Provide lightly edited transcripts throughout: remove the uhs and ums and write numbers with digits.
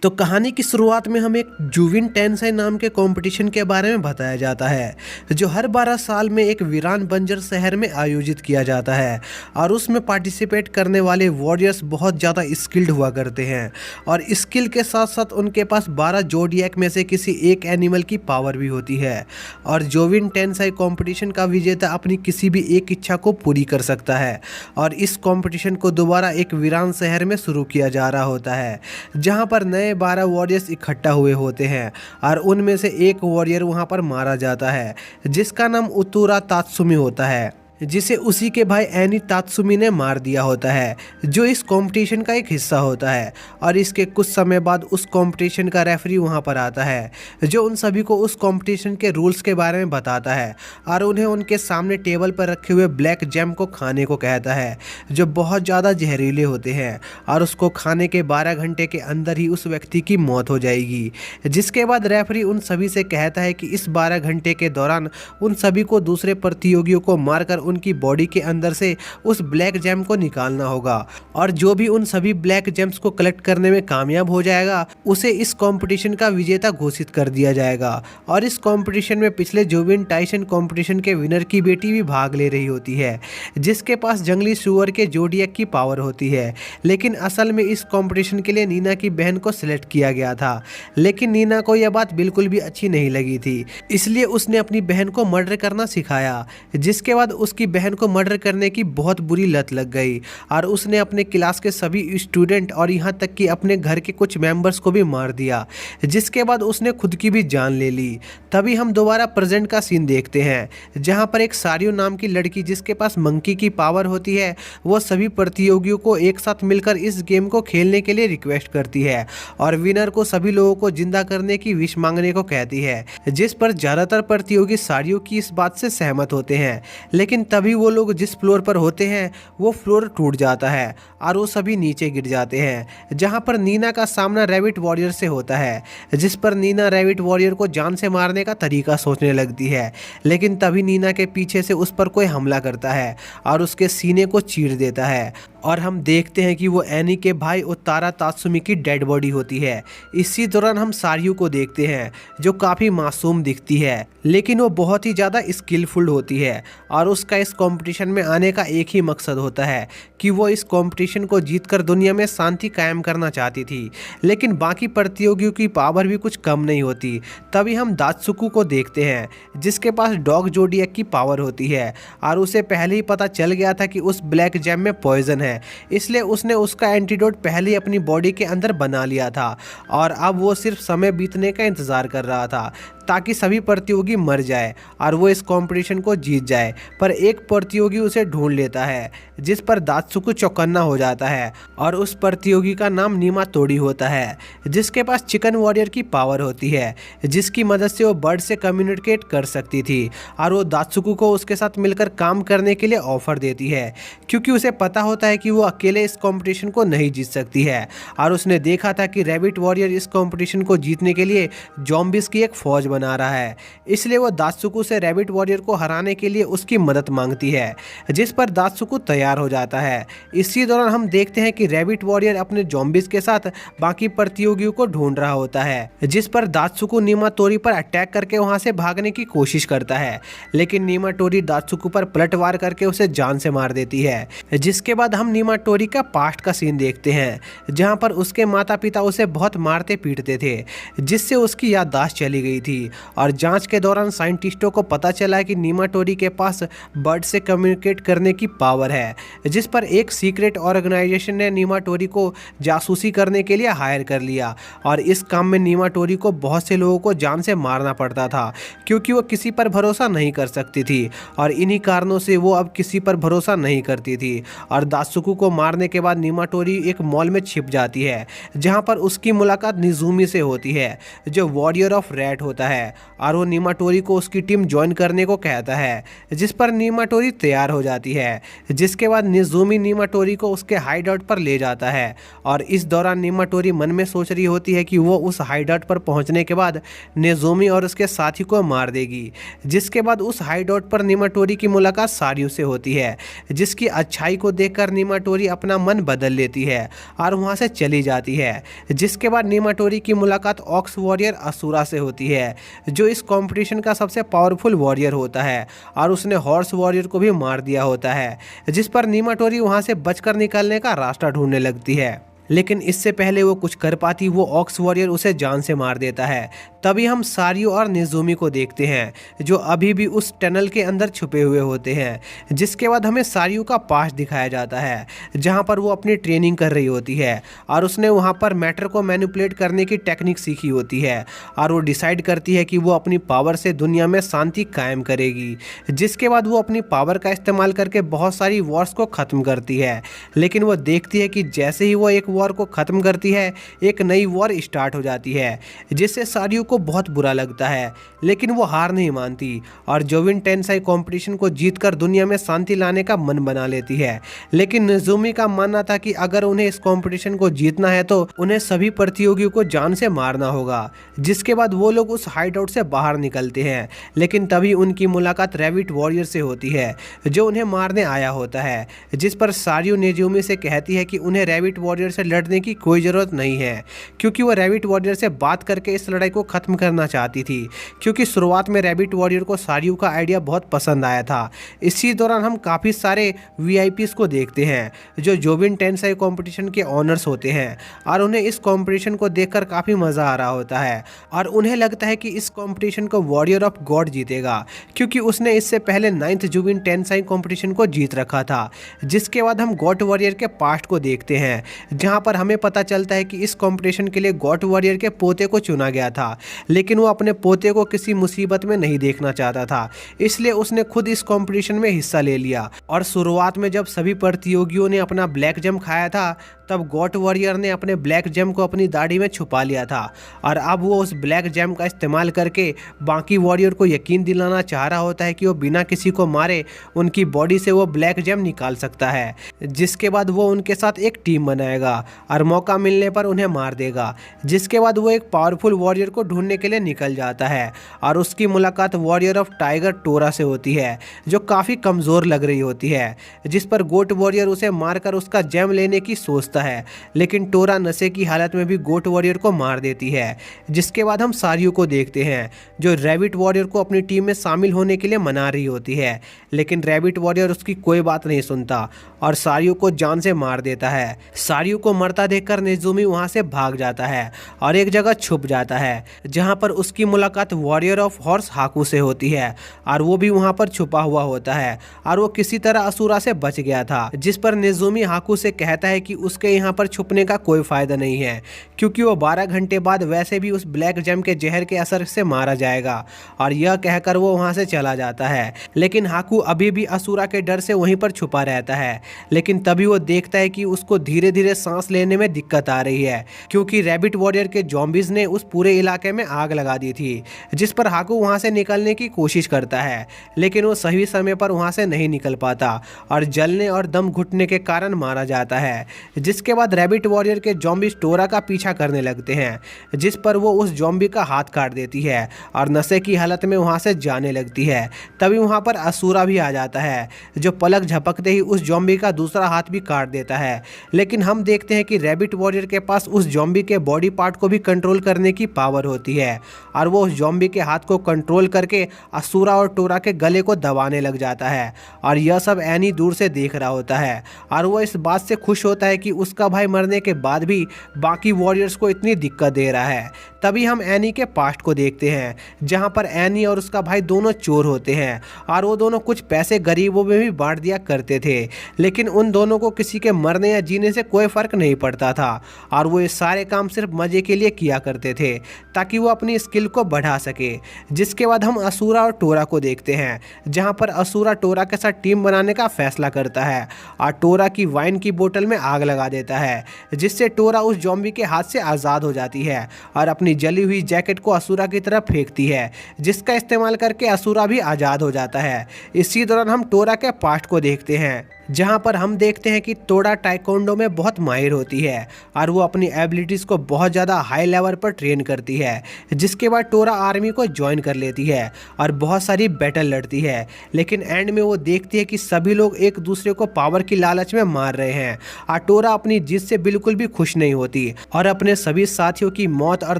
तो कहानी की शुरुआत में हमें एक जुविन टेंसाई नाम के कंपटीशन के बारे में बताया जाता है, जो हर 12 साल में एक वीरान बंजर शहर में आयोजित किया जाता है। और उसमें पार्टिसिपेट करने वाले वॉरियर्स बहुत ज़्यादा स्किल्ड हुआ करते हैं, और स्किल के साथ साथ उनके पास 12 जोडियक में से किसी एक एनिमल की पावर भी होती है। और जुविन टेंसाई कंपटीशन का विजेता अपनी किसी भी एक इच्छा को पूरी कर सकता है। और इस कंपटीशन को दोबारा एक वीरान शहर में शुरू किया जा रहा होता है, जहां पर नए 12 वॉरियर्स इकट्ठा हुए होते हैं, और उनमें से एक वॉरियर वहां पर मारा जाता है, जिसका नाम उतुरा तात्सुमी होता है, जिसे उसी के भाई एनी तात्सुमी ने मार दिया होता है, जो इस कंपटीशन का एक हिस्सा होता है। और इसके कुछ समय बाद उस कंपटीशन का रेफरी वहां पर आता है, जो उन सभी को उस कंपटीशन के रूल्स के बारे में बताता है, और उन्हें उनके सामने टेबल पर रखे हुए ब्लैक जैम को खाने को कहता है, जो बहुत ज़्यादा जहरीले होते हैं, और उसको खाने के 12 घंटे के अंदर ही उस व्यक्ति की मौत हो जाएगी। जिसके बाद रेफरी उन सभी से कहता है कि इस 12 घंटे के दौरान उन सभी को दूसरे प्रतियोगियों को मारकर उनकी बॉडी के अंदर से उस ब्लैक जेम को निकालना होगा, और जो भी उन सभी ब्लैक जेम्स को कलेक्ट करने में कामयाब हो जाएगा, उसे इस कंपटीशन का विजेता घोषित कर दिया जाएगा। और इस कंपटीशन में पिछले जुविन टाइसन कंपटीशन के विनर की बेटी भी भाग ले रही होती है, जिसके पास जंगली सुअर के जोडियक की पावर होती है। लेकिन असल में इस कंपटीशन के लिए नीना की बहन को सिलेक्ट किया गया था, लेकिन नीना को यह बात बिल्कुल भी अच्छी नहीं लगी थी, इसलिए उसने अपनी बहन को मर्डर करना सिखाया। जिसके बाद उसकी बहन को मर्डर करने की बहुत बुरी लत लग गई, और उसने अपने क्लास के सभी स्टूडेंट और यहाँ तक कि अपने घर के कुछ मेंबर्स को भी मार दिया। जिसके बाद उसने खुद की भी जान ले ली। तभी हम दोबारा प्रेजेंट का सीन देखते हैं, जहाँ पर एक सारियो नाम की लड़की, जिसके पास मंकी की पावर होती है, वो सभी प्रतियोगियों को एक साथ मिलकर इस गेम को खेलने के लिए रिक्वेस्ट करती है, और विनर को सभी लोगों को जिंदा करने की विश मांगने को कहती है। जिस पर ज़्यादातर प्रतियोगी सारियो की इस बात से सहमत होते हैं, लेकिन तभी वो लोग जिस फ्लोर पर होते हैं वो फ्लोर टूट जाता है, और वो सभी नीचे गिर जाते हैं, जहां पर नीना का सामना रैबिट वॉरियर से होता है। जिस पर नीना रैबिट वॉरियर को जान से मारने का तरीका सोचने लगती है, लेकिन तभी नीना के पीछे से उस पर कोई हमला करता है और उसके सीने को चीर देता है, और हम देखते हैं कि वो एनी के भाई उतारा तात्सुमी की डेड बॉडी होती है। इसी दौरान हम सारियो को देखते हैं, जो काफ़ी मासूम दिखती है, लेकिन वो बहुत ही ज़्यादा स्किलफुल होती है, और उसका इस कंपटीशन में आने का एक ही मकसद होता है कि वो इस कंपटीशन को जीतकर दुनिया में शांति कायम करना चाहती थी। लेकिन बाकी प्रतियोगियों की पावर भी कुछ कम नहीं होती। तभी हम दात्सुकु को देखते हैं, जिसके पास डॉग जोडियक की पावर होती है, और उसे पहले ही पता चल गया था कि उस ब्लैक जैम में पॉइजन है, इसलिए उसने उसका एंटीडोट पहले ही अपनी बॉडी के अंदर बना लिया था, और अब वो सिर्फ समय बीतने का इंतजार कर रहा था, ताकि सभी प्रतियोगी मर जाए और वो इस कंपटीशन को जीत जाए। पर एक प्रतियोगी उसे ढूंढ लेता है, जिस पर दात्सुकु चौकन्ना हो जाता है, और उस प्रतियोगी का नाम नीमा तोड़ी होता है, जिसके पास चिकन वॉरियर की पावर होती है, जिसकी मदद से वो बर्ड से कम्युनिकेट कर सकती थी। और वो दात्सुकु को उसके साथ मिलकर काम करने के लिए ऑफर देती है, क्योंकि उसे पता होता है कि वो अकेले इस कंपटीशन को नहीं जीत सकती है, और उसने देखा था कि रैबिट वॉरियर इस कंपटीशन को जीतने के लिए ज़ॉम्बीज की एक फौज बना रहा है। इसलिए वो दात्सुकु से रैबिट वॉरियर को हराने के लिए उसकी मदद मांगती है, जिस पर दात्सुकु तैयार हो जाता है। इसी दौरान हम देखते हैं कि रैबिट वॉरियर अपने ज़ॉम्बीज के साथ बाकी प्रतियोगियों को ढूंढ रहा होता है, जिस पर दात्सुकु नीमा तोरी पर अटैक करके वहां से भागने की कोशिश करता है, लेकिन नीमा तोरी दात्सुकु पर पलटवार करके उसे जान से मार देती है। जिसके बाद हम नीमा टोरी का पास्ट का सीन देखते हैं, जहां पर उसके माता पिता उसे बहुत मारते पीटते थे, जिससे उसकी याददाश्त चली गई थी। और जांच के दौरान साइंटिस्टों को पता चला कि नीमा टोरी के पास बर्ड से कम्युनिकेट करने की पावर है, जिस पर एक सीक्रेट ऑर्गेनाइजेशन ने नीमा टोरी को जासूसी करने के लिए हायर कर लिया। और इस काम में नीमा टोरी को बहुत से लोगों को जान से मारना पड़ता था, क्योंकि वो किसी पर भरोसा नहीं कर सकती थी, और इन्हीं कारणों से वो अब किसी पर भरोसा नहीं करती थी। और दात्सुकु को मारने के बाद नीमा टोरी एक मॉल में छिप जाती है, जहां पर उसकी मुलाकात निजुमी से होती है, जो वॉरियर ऑफ रैट होता है और वो नीमाटोरी को उसकी टीम ज्वाइन करने को कहता है, जिस पर नीमाटोरी तैयार हो जाती है। जिसके बाद निज़ुमी नीमाटोरी को उसके हाइड आउट पर ले जाता है और इस दौरान नीमाटोरी मन में सोच रही होती है कि वो उस हाइड आउट पर पहुंचने के बाद निज़ुमी और उसके साथी को मार देगी। जिसके बाद उस हाइड आउट पर नीमाटोरी की मुलाकात सारियो से होती है, जिसकी अच्छाई को देखकर नीमाटोरी अपना मन बदल लेती है और वहां से चली जाती है। जिसके बाद नीमाटोरी की मुलाकात ऑक्स वॉरियर असुरा से होती है, जो इस कंपटीशन का सबसे पावरफुल वॉरियर होता है और उसने हॉर्स वॉरियर को भी मार दिया होता है। जिस पर नीमाटोरी वहां से बचकर निकलने का रास्ता ढूंढने लगती है, लेकिन इससे पहले वो कुछ कर पाती वो ऑक्स वॉरियर उसे जान से मार देता है। तभी हम सारियो और निज़ुमी को देखते हैं, जो अभी भी उस टनल के अंदर छुपे हुए होते हैं। जिसके बाद हमें सारियो का पास्ट दिखाया जाता है, जहां पर वो अपनी ट्रेनिंग कर रही होती है और उसने वहां पर मैटर को मैनिपुलेट करने की टेक्निक सीखी होती है और वो डिसाइड करती है कि वो अपनी पावर से दुनिया में शांति कायम करेगी। जिसके बाद वो अपनी पावर का इस्तेमाल करके बहुत सारी वॉर्स को ख़त्म करती है, लेकिन वो देखती है कि जैसे ही वो एक वॉर को ख़त्म करती है, एक नई वॉर स्टार्ट हो जाती है, जिससे सारियो को बहुत बुरा लगता है। लेकिन वो हार नहीं मानती और जोविन टेंसाई कंपटीशन को जीतकर दुनिया में शांति लाने का मन बना लेती है। लेकिन निज़ुमी का मानना था कि अगर उन्हें इस कंपटीशन को जीतना है तो उन्हें सभी प्रतियोगियों को जान से मारना होगा। जिसके बाद वो लोग उस हाइड आउट से बाहर निकलते हैं, लेकिन तभी उनकी मुलाकात रैबिट वॉरियर से होती है, जो उन्हें मारने आया होता है। जिस पर सारियो निज़ुमी से कहती है कि उन्हें रैबिट वॉरियर से लड़ने की कोई ज़रूरत नहीं है, क्योंकि वो रैबिट वॉरियर से बात करके इस लड़ाई को ख़त्म करना चाहती थी। क्योंकि शुरुआत में रैबिट वॉरियर को सारियो का आइडिया बहुत पसंद आया था। इसी दौरान हम काफ़ी सारे वीआईपीज़ को देखते हैं, जो जोविन टेंसाई कंपटीशन के ऑनर्स होते हैं और उन्हें इस कंपटीशन को देखकर काफ़ी मज़ा आ रहा होता है और उन्हें लगता है कि इस कंपटीशन को वॉरियर ऑफ गॉड जीतेगा, क्योंकि उसने इससे पहले 9th जोविन टेंसाई कंपटीशन को जीत रखा था। जिसके बाद हम गॉड वॉरियर के पास्ट को देखते हैं, जहां पर हमें पता चलता है कि इस कंपटीशन के लिए गॉड वॉरियर के पोते को चुना गया था, लेकिन वो अपने पोते को किसी मुसीबत में नहीं देखना चाहता था, इसलिए उसने खुद इस कंपटीशन में हिस्सा ले लिया। और शुरुआत में जब सभी प्रतियोगियों ने अपना ब्लैक जेम खाया था, तब गॉड वॉरियर ने अपने ब्लैक जेम को अपनी दाढ़ी में छुपा लिया था और अब वो उस ब्लैक जेम का इस्तेमाल करके बाकी वॉरियर को यकीन दिलाना चाह रहा होता है कि वो बिना किसी को मारे उनकी बॉडी से वो ब्लैक जेम निकाल सकता है। जिसके बाद वो उनके साथ एक टीम बनाएगा और मौका मिलने पर उन्हें मार देगा। जिसके बाद वो एक पावरफुल वॉरियर को ढूंढने के लिए निकल जाता है और उसकी मुलाकात वॉरियर ऑफ टाइगर टोरा से होती है, जो काफ़ी कमज़ोर लग रही होती है। जिस पर गोट वॉरियर उसे मारकर उसका जेम लेने की सोचता है, लेकिन टोरा नशे की हालत में भी गोट वॉरियर को मार देती है। जिसके बाद हम सारियो को देखते हैं, जो रैबिट वॉरियर को अपनी टीम में शामिल होने के लिए मना रही होती है, लेकिन रैबिट वॉरियर उसकी कोई बात नहीं सुनता और सारियो को जान से मार देता है। सारियो को मरता देखकर निज़ुमी वहां से भाग जाता है और एक जगह छुप जाता है, जहां पर उसकी मुलाकात वॉरियर ऑफ हॉर्स हाकू से होती है और वो भी वहां पर छुपा हुआ होता है और वो किसी तरह असुरा से बच गया था। जिस पर निज़ुमी हाकू से कहता है कि उसके यहाँ पर छुपने का कोई फायदा नहीं है, क्योंकि वो 12 घंटे बाद वैसे भी उस ब्लैक जेम के जहर के असर से मारा जाएगा। और यह कहकर वो वहां से चला जाता है, लेकिन हाकू अभी भी असुरा के डर से वहीं पर छुपा रहता है। लेकिन तभी वो देखता है कि उसको धीरे धीरे सांस लेने में दिक्कत आ रही है, क्योंकि रैबिट वॉरियर के जॉम्बीज ने उस पूरे इलाके में आग लगा दी थी। जिस पर हाकू वहां से निकलने की कोशिश करता है, लेकिन वो सही समय पर वहां से नहीं निकल पाता और जलने और दम घुटने के कारण मारा जाता है। जिसके बाद रैबिट वॉरियर के जॉम्बीज टोरा का पीछा करने लगते हैं, जिस पर वो उस जॉम्बी का हाथ काट देती है और नशे की हालत में वहां से जाने लगती है। तभी वहां पर असुरा भी आ जाता है, जो पलक झपकते ही उस जॉम्बी का दूसरा हाथ भी काट देता है। लेकिन हम देखते हैं कि रैबिट वॉरियर के पास उस जॉम्बी के बॉडी पार्ट को भी कंट्रोल करने की पावर होती है और वो उस जॉम्बी के हाथ को कंट्रोल करके असुरा और टोरा के गले को दबाने लग जाता है। और यह सब एनी दूर से देख रहा होता है और वो इस बात से खुश होता है कि उसका भाई मरने के बाद भी बाकी वॉरियर्स को इतनी दिक्कत दे रहा है। तभी हम एनी के पास्ट को देखते हैं, जहां पर एनी और उसका भाई दोनों चोर होते हैं और वो दोनों कुछ पैसे गरीबों में भी बांट दिया करते थे, लेकिन उन दोनों को किसी के मरने या जीने से कोई फर्क नहीं पड़ता था और वो ये सारे काम सिर्फ मजे के लिए किया करते थे ताकि वो अपनी स्किल को बढ़ा सके। जिसके बाद हम असुरा और टोरा को देखते हैं, जहां पर असुरा टोरा के साथ टीम बनाने का फैसला करता है और टोरा की वाइन की बोतल में आग लगा देता है, जिससे टोरा उस जॉम्बी के हाथ से आज़ाद हो जाती है और अपनी अपनी जली हुई जैकेट को असुरा की तरफ फेंकती है, जिसका इस्तेमाल करके असुरा भी आज़ाद हो जाता है। इसी दौरान हम टोरा के पास्ट को देखते हैं, जहां पर हम देखते हैं कि टोरा टाइकोंडो में बहुत माहिर होती है और वो अपनी एबिलिटीज़ को बहुत ज़्यादा हाई लेवल पर ट्रेन करती है। जिसके बाद टोरा आर्मी को ज्वाइन कर लेती है और बहुत सारी बैटल लड़ती है, लेकिन एंड में वो देखती है कि सभी लोग एक दूसरे को पावर की लालच में मार रहे हैं और टोरा अपनी जीत से बिल्कुल भी खुश नहीं होती और अपने सभी साथियों की मौत और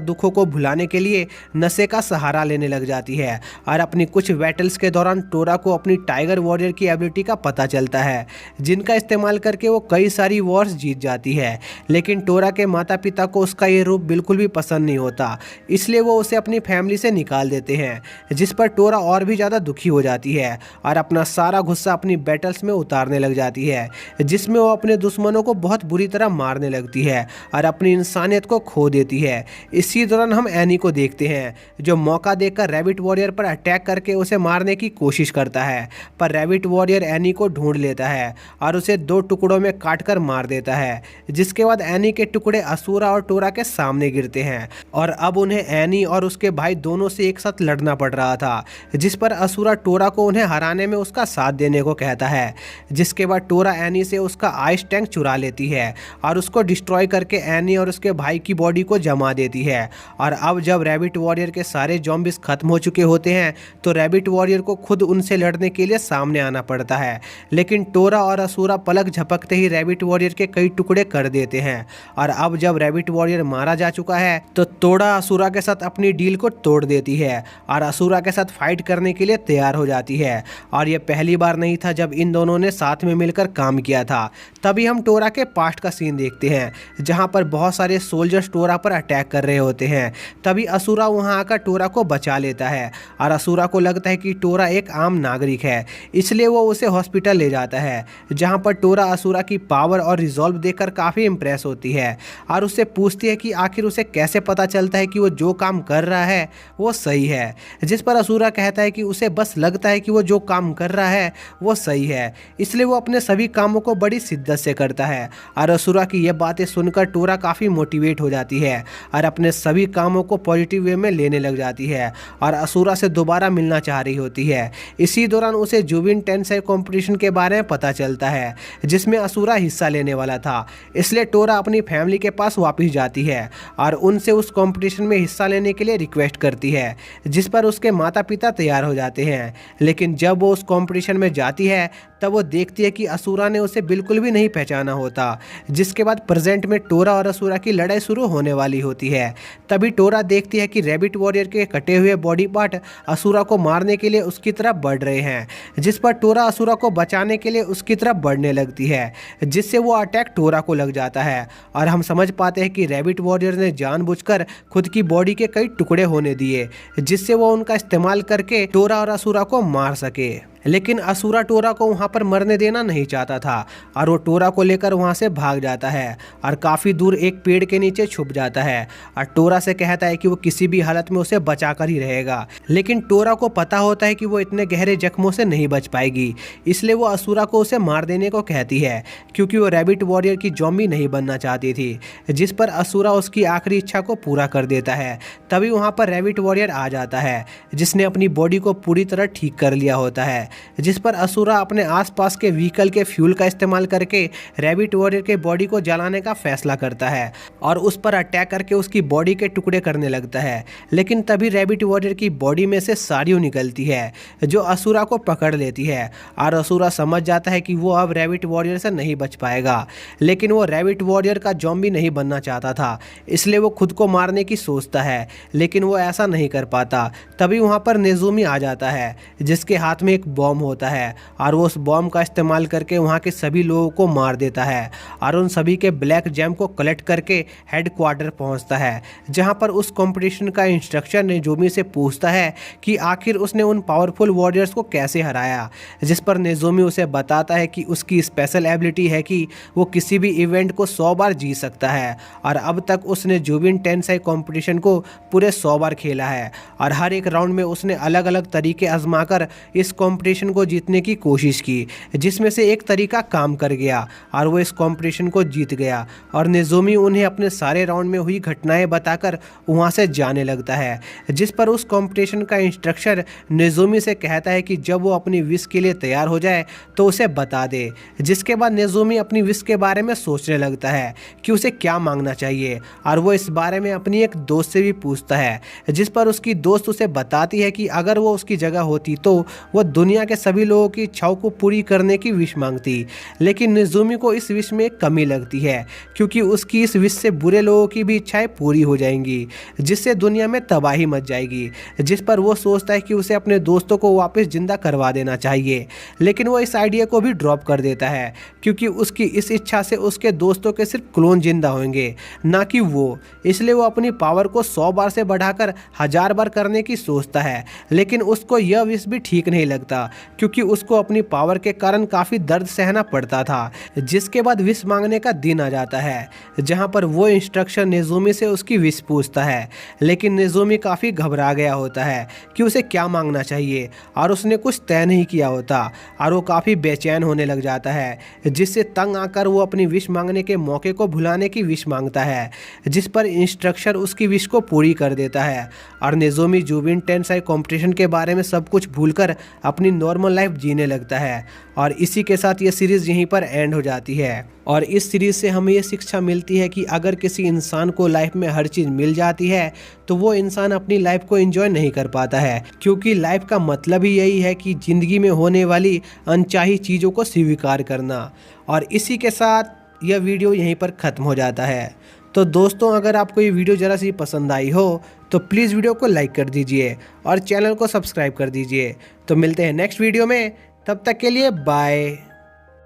दुखों को भुलाने के लिए नशे का सहारा लेने लग जाती है। और अपनी कुछ बैटल्स के दौरान टोरा को अपनी टाइगर वॉरियर की एबिलिटी का पता चलता है, जिनका इस्तेमाल करके वो कई सारी वॉर्स जीत जाती है। लेकिन टोरा के माता पिता को उसका ये रूप बिल्कुल भी पसंद नहीं होता, इसलिए वो उसे अपनी फैमिली से निकाल देते हैं, जिस पर टोरा और भी ज़्यादा दुखी हो जाती है और अपना सारा गुस्सा अपनी बैटल्स में उतारने लग जाती है, जिसमें वो अपने दुश्मनों को बहुत बुरी तरह मारने लगती है और अपनी इंसानियत को खो देती है। इसी दौरान हम एनी को देखते हैं, जो मौका देखकर रैबिट वॉरियर पर अटैक करके उसे मारने की कोशिश करता है, पर रैबिट वॉरियर एनी को ढूंढ लेता है और उसे 2 टुकड़ों में काटकर मार देता है। जिसके बाद एनी के टुकड़े असुरा और टोरा के सामने गिरते हैं और अब उन्हें एनी और उसके भाई दोनों से एक साथ लड़ना पड़ रहा था, जिस पर असुरा टोरा को उन्हें हराने में उसका साथ देने को कहता है। जिसके बाद टोरा एनी से उसका आइस टैंक चुरा लेती है और उसको डिस्ट्रॉय करके एनी और उसके भाई की बॉडी को जमा देती है। और अब जब रैबिट वॉरियर के सारे ज़ॉम्बीज़ खत्म हो चुके होते हैं तो रैबिट वॉरियर को खुद उनसे लड़ने के लिए सामने आना पड़ता है, लेकिन टोरा और असुरा पलक झपकते ही रैबिट वॉरियर के कई टुकड़े कर देते हैं। और अब जब रैबिट वॉरियर मारा जा चुका है तो टोरा असुरा के साथ अपनी डील को तोड़ देती है और असुरा के साथ फाइट करने के लिए तैयार हो जाती है। और यह पहली बार नहीं था जब इन दोनों ने साथ में मिलकर काम किया था। तभी हम टोरा के पास्ट का सीन देखते हैं, जहां पर बहुत सारे सोल्जर्स टोरा पर अटैक कर रहे होते हैं। तभी असुरा वहां आकर टोरा को बचा लेता है और असुरा को लगता है कि टोरा एक आम नागरिक है, इसलिए वो उसे हॉस्पिटल ले जाता है, जहां पर टोरा असुरा की पावर और रिजॉल्व देखकर काफ़ी इम्प्रेस होती है और उससे पूछती है कि आखिर उसे कैसे पता चलता है कि वो जो काम कर रहा है वो सही है। जिस पर असुरा कहता है कि उसे बस लगता है कि वो जो काम कर रहा है वो सही है, इसलिए वो अपने सभी कामों को बड़ी शिद्दत से करता है। और असुरा की ये बातें सुनकर टोरा काफ़ी मोटिवेट हो जाती है और अपने सभी कामों को पॉजिटिव वे में लेने लग जाती है और असुरा से दोबारा मिलना चाह रही होती है। इसी दौरान उसे जुबिन टेंसाई कॉम्पिटिशन के बारे में पता चलता है, जिसमें असुरा हिस्सा लेने वाला था, इसलिए टोरा अपनी फैमिली के पास वापस जाती है और उनसे उस कंपटीशन में हिस्सा लेने के लिए रिक्वेस्ट करती है, जिस पर उसके माता पिता तैयार हो जाते हैं। लेकिन जब वो उस कंपटीशन में जाती है तब वो देखती है कि असुरा ने उसे बिल्कुल भी नहीं पहचाना होता। जिसके बाद प्रेजेंट में टोरा और असुरा की लड़ाई शुरू होने वाली होती है। तभी टोरा देखती है कि रैबिट वॉरियर के कटे हुए बॉडी पार्ट असुरा को मारने के लिए उसकी तरफ बढ़ रहे हैं, जिस पर टोरा असुरा को बचाने के लिए उसकी तरफ बढ़ने लगती है, जिससे वो अटैक टोरा को लग जाता है और हम समझ पाते हैं कि रैबिट वॉरियर ने जानबूझकर खुद की बॉडी के कई टुकड़े होने दिए, जिससे वो उनका इस्तेमाल करके टोरा और असुरा को मार सके। लेकिन असुरा टोरा को वहाँ पर मरने देना नहीं चाहता था और वो टोरा को लेकर वहाँ से भाग जाता है और काफ़ी दूर एक पेड़ के नीचे छुप जाता है और टोरा से कहता है कि वो किसी भी हालत में उसे बचा कर ही रहेगा। लेकिन टोरा को पता होता है कि वो इतने गहरे जख्मों से नहीं बच पाएगी, इसलिए वो असुरा को उसे मार देने को कहती है, क्योंकि वो रैबिट वॉरियर की ज़ॉम्बी नहीं बनना चाहती थी। जिस पर असुरा उसकी आखिरी इच्छा को पूरा कर देता है। तभी वहाँ पर रैबिट वॉरियर आ जाता है, जिसने अपनी बॉडी को पूरी तरह ठीक कर लिया होता है, जिस पर असुरा अपने आसपास के व्हीकल के फ्यूल का इस्तेमाल करके रैबिट वॉरियर के बॉडी को जलाने का फैसला करता है और उस पर अटैक करके उसकी बॉडी के टुकड़े करने लगता है। लेकिन तभी रैबिट वॉरियर की बॉडी में से साड़ियों निकलती है, जो असुरा को पकड़ लेती है और असुरा समझ जाता है कि वो अब रैबिट वॉरियर से नहीं बच पाएगा। लेकिन वो रैबिट वॉरियर का ज़ॉम्बी नहीं बनना चाहता था, इसलिए वो खुद को मारने की सोचता है, लेकिन वो ऐसा नहीं कर पाता। तभी वहाँ पर नेज़ुमी आ जाता है, जिसके हाथ में एक बॉम्ब होता है और वो उस बॉम्ब का इस्तेमाल करके वहाँ के सभी लोगों को मार देता है और उन सभी के ब्लैक जेम को कलेक्ट करके हेडक्वार्टर पहुँचता है, जहाँ पर उस कंपटीशन का इंस्ट्रक्टर नेज़ुमी से पूछता है कि आखिर उसने उन पावरफुल वॉरियर्स को कैसे हराया। जिस पर नेज़ुमी उसे बताता है कि उसकी स्पेशल एबिलिटी है कि वो किसी भी इवेंट को 100 बार जीत सकता है और अब तक उसने जुबिन टेंसाई कंपटीशन को पूरे 100 बार खेला है और हर एक राउंड में उसने अलग अलग तरीके आजमाकर इस कंपटीशन कंपटीशन को जीतने की कोशिश की, जिसमें से एक तरीका काम कर गया और वो इस कंपटीशन को जीत गया। और नेज़ोमी उन्हें अपने सारे राउंड में हुई घटनाएं बताकर वहाँ से जाने लगता है, जिस पर उस कंपटीशन का इंस्ट्रक्टर नेज़ोमी से कहता है कि जब वो अपनी विश के लिए तैयार हो जाए तो उसे बता दे। जिसके बाद नेज़ोमी अपनी विश के बारे में सोचने लगता है कि उसे क्या मांगना चाहिए, और वो इस बारे में अपनी एक दोस्त से भी पूछता है, जिस पर उसकी दोस्त उसे बताती है कि अगर वो उसकी जगह होती तो वो दुनिया के सभी लोगों की इच्छाओं को पूरी करने की विश मांगती। लेकिन नेज़ोमी को इस विश में एक कमी लगती है, क्योंकि उसकी इस विश से बुरे लोगों की भी इच्छाएं पूरी हो जाएंगी, जिससे दुनिया में तबाही मच जाएगी। जिस पर वो सोचता है कि उसे अपने दोस्तों को वापस जिंदा करवा देना चाहिए, लेकिन वो इस आइडिया को भी ड्रॉप कर देता है, क्योंकि उसकी इस इच्छा से उसके दोस्तों के सिर्फ क्लोन जिंदा होंगे, ना कि वो। इसलिए वो अपनी पावर को 100 बार से बढ़ाकर 1000 बार करने की सोचता है। लेकिन उसको यह विश भी ठीक नहीं लगता, क्योंकि उसको अपनी पावर के कारण काफ़ी दर्द सहना पड़ता था। जिसके बाद विश मांगने का दिन आ जाता है, जहाँ पर वो इंस्ट्रक्टर नेज़ोमी से उसकी विश पूछता है। लेकिन नेज़ोमी काफ़ी घबरा गया होता है कि उसे क्या मांगना चाहिए, और उसने कुछ तय नहीं किया होता, और वो काफ़ी बेचैन होने लग जाता है, जिससे तंग आकर वो अपनी विश मांगने के मौके को भुलाने की विश मांगता है। जिस पर इंस्ट्रक्टर उसकी विश को पूरी कर देता है, और नेज़ोमी जुबिन टेंसाई कंपटीशन के बारे में सब कुछ भूलकर अपनी नॉर्मल लाइफ जीने लगता है। और इसी के साथ ये सीरीज़ यहीं पर एंड हो जाती है। और इस सीरीज़ से हमें ये शिक्षा मिलती है कि अगर किसी इंसान को लाइफ में हर चीज़ मिल जाती है तो वो इंसान अपनी लाइफ को एंजॉय नहीं कर पाता है, क्योंकि लाइफ का मतलब ही यही है कि ज़िंदगी में होने वाली अनचाही चीज़ों को स्वीकार करना। और इसी के साथ यह वीडियो यहीं पर ख़त्म हो जाता है। तो दोस्तों, अगर आपको ये वीडियो ज़रा सी पसंद आई हो तो प्लीज़ वीडियो को लाइक कर दीजिए और चैनल को सब्सक्राइब कर दीजिए। तो मिलते हैं नेक्स्ट वीडियो में, तब तक के लिए बाय।